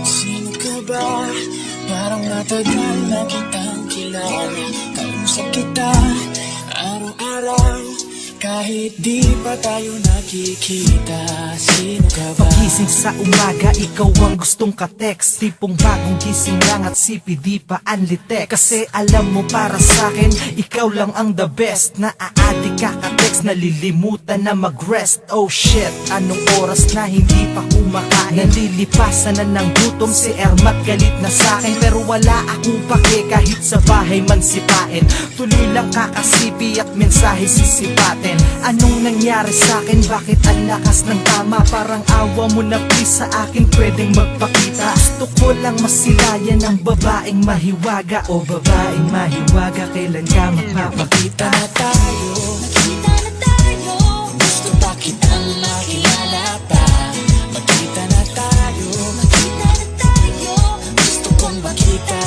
Sino ka ba? Parang matagal na kitang kilala. Kausap kita araw-araw kahit di pa tayo nakikita. Sino ka ba? Pagising sa umaga, ikaw ang gustong ka-text. Tipong bagong gising lang at CPD pa anlitek. Kasi alam mo para sa'kin, ikaw lang ang the best. Naaadik ka ka-text, nalilimutan na mag-rest. Oh shit, anong oras na hindi pa kumakain? Nalilipasan na ng gutom si Ermat, galit na sa'kin. Pero wala akong pake kahit sa bahay man sipain. Tuloy lang kakasipi at mensahe sisipatin. Anong nangyari sa'kin? Bakit ang lakas ng tama? Parang awa mo na please sa akin pwedeng magpakita. Gusto ko lang masilayan ang babaeng mahiwaga. O babaeng mahiwaga, kailan ka magpapakita? Nakita na tayo, gusto pa kitang makilala pa. Magkita na tayo, gusto kong makita